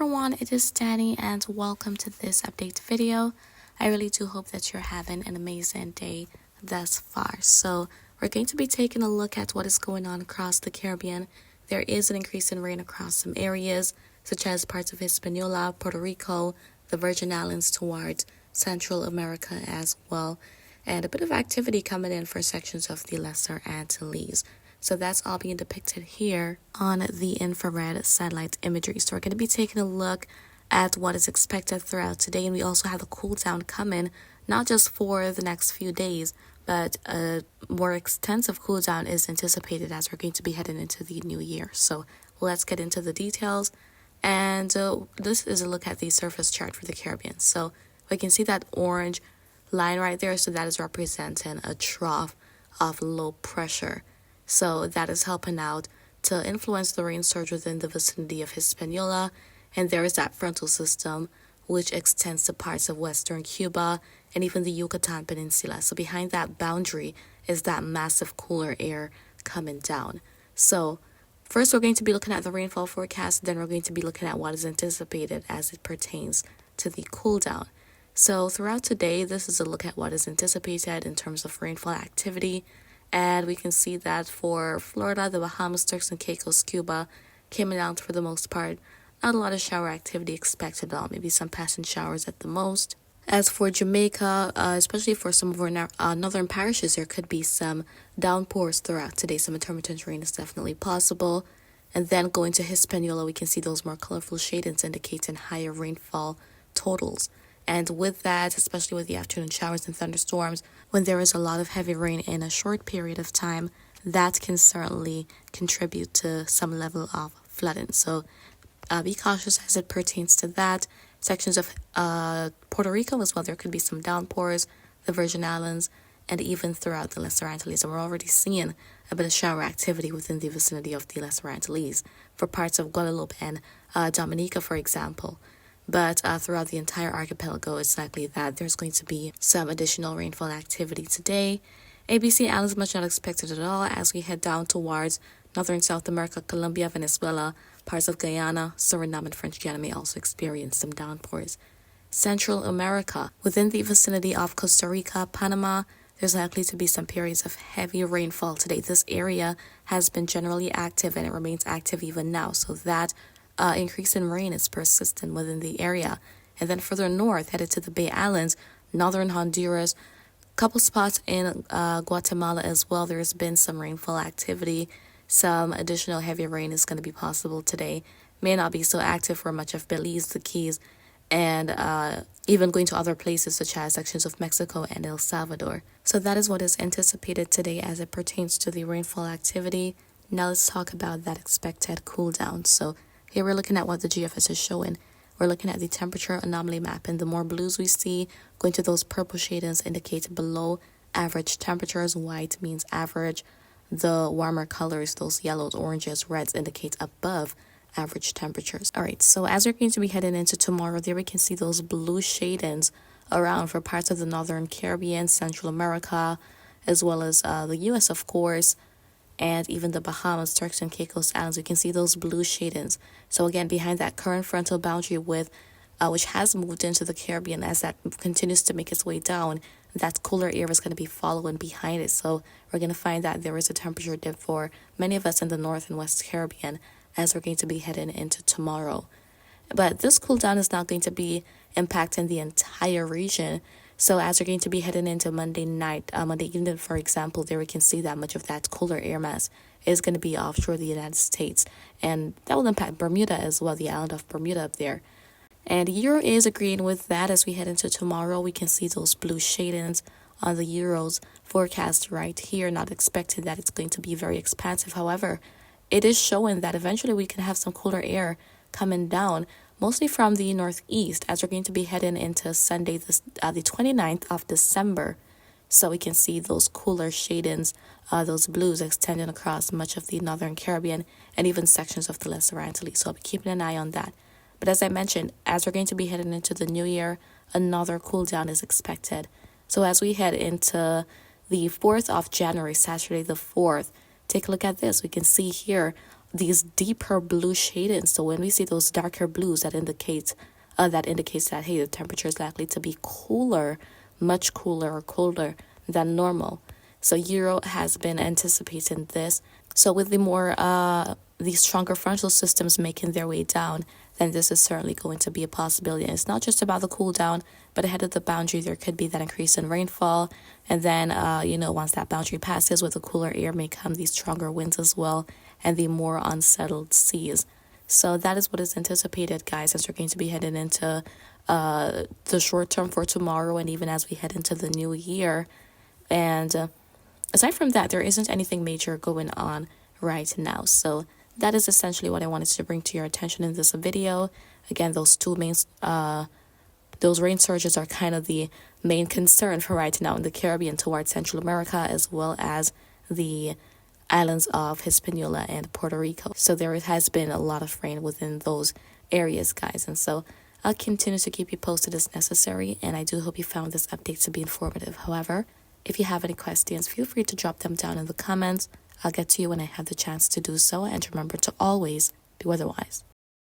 everyone, it is Dani and welcome to this update video. I really do hope that you're having an amazing day thus far. So we're going to be taking a look at what is going on across the Caribbean. There is an increase in rain across some areas such as parts of Hispaniola, Puerto Rico, the Virgin Islands towards Central America as well. And a bit of activity coming in for sections of the Lesser Antilles. So that's all being depicted here on the infrared satellite imagery. So we're going to be taking a look at what is expected throughout today. And we also have the cool down coming, not just for the next few days, but a more extensive cool down is anticipated as we're going to be heading into the new year. So let's get into the details. And this is a look at the surface chart for the Caribbean. So we can see that orange line right there. So that is representing a trough of low pressure. So that is helping out to influence the rain surge within the vicinity of Hispaniola. And there is that frontal system, which extends to parts of western Cuba and even the Yucatan Peninsula. So behind that boundary is that massive cooler air coming down. So first, we're going to be looking at the rainfall forecast. Then we're going to be looking at what is anticipated as it pertains to the cool down. So throughout today, this is a look at what is anticipated in terms of rainfall activity. And we can see that for Florida, the Bahamas, Turks and Caicos, Cuba, came down for the most part. Not a lot of shower activity expected at all, maybe some passing showers at the most. As for Jamaica, especially for some of our northern parishes, there could be some downpours throughout today. Some intermittent rain is definitely possible. And then going to Hispaniola, we can see those more colorful shadings indicating higher rainfall totals. And with that, especially with the afternoon showers and thunderstorms, when there is a lot of heavy rain in a short period of time, that can certainly contribute to some level of flooding. So be cautious as it pertains to that. Sections of Puerto Rico as well, there could be some downpours, the Virgin Islands, and even throughout the Lesser Antilles. And we're already seeing a bit of shower activity within the vicinity of the Lesser Antilles for parts of Guadeloupe and Dominica, for example. But throughout the entire archipelago, it's likely that there's going to be some additional rainfall activity today. ABC Islands much not expected at all as we head down towards northern South America, Colombia, Venezuela, parts of Guyana, Suriname, and French Guiana may also experience some downpours. Central America, within the vicinity of Costa Rica, Panama, there's likely to be some periods of heavy rainfall today. This area has been generally active and it remains active even now, so that increase in rain is persistent within the area. And then further north, headed to the Bay Islands, northern Honduras, couple spots in Guatemala as well. There's been some rainfall activity. Some additional heavy rain is going to be possible today. May not be so active for much of Belize, the Keys, and even going to other places such as sections of Mexico and El Salvador. So that is what is anticipated today as it pertains to the rainfall activity. Now let's talk about that expected cool down. So here we're looking at what the GFS is showing. We're looking at the temperature anomaly map, and the more blues we see, going to those purple shadings indicate below average temperatures. White means average. The warmer colors, those yellows, oranges, reds, indicate above average temperatures. All right, so as we're going to be heading into tomorrow, there we can see those blue shadings around for parts of the Northern Caribbean, Central America, as well as the U.S., of course, and even the Bahamas, Turks and Caicos Islands. We can see those blue shadings. So again, behind that current frontal boundary with which has moved into the Caribbean, as that continues to make its way down, that cooler air is going to be following behind it. So we're going to find that there is a temperature dip for many of us in the North and West Caribbean as we're going to be heading into tomorrow. But this cool down is not going to be impacting the entire region. So as we're going to be heading into Monday night, Monday evening, for example, there we can see that much of that cooler air mass is going to be offshore the United States. And that will impact Bermuda as well, the island of Bermuda up there. And Euro is agreeing with that. As we head into tomorrow, we can see those blue shadings on the Euro's forecast right here. Not expected that it's going to be very expansive. However, it is showing that eventually we can have some cooler air coming down, mostly from the northeast, as we're going to be heading into Sunday, the 29th of December. So we can see those cooler shadings, those blues extending across much of the Northern Caribbean and even sections of the Lesser Antilles. So I'll be keeping an eye on that. But as I mentioned, as we're going to be heading into the new year, another cool down is expected. So as we head into the 4th of January, Saturday the 4th, take a look at this. We can see here these deeper blue shadings. So when we see those darker blues, that indicates that hey, the temperature is likely to be cooler, much cooler or colder than normal. So Euro has been anticipating this. So with these stronger frontal systems making their way down, then this is certainly going to be a possibility. And it's not just about the cool down, but ahead of the boundary, there could be that increase in rainfall. And then, once that boundary passes, with the cooler air may come these stronger winds as well, and the more unsettled seas. So that is what is anticipated, guys, as we're going to be heading into the short term for tomorrow, and even as we head into the new year. And aside from that, there isn't anything major going on right now. So that is essentially what I wanted to bring to your attention in this video. Again, those rain surges are kind of the main concern for right now in the Caribbean towards Central America, as well as the islands of Hispaniola and Puerto Rico. So there has been a lot of rain within those areas, guys. And so I'll continue to keep you posted as necessary. And I do hope you found this update to be informative. However, if you have any questions, feel free to drop them down in the comments. I'll get to you when I have the chance to do so. And remember to always be weatherwise.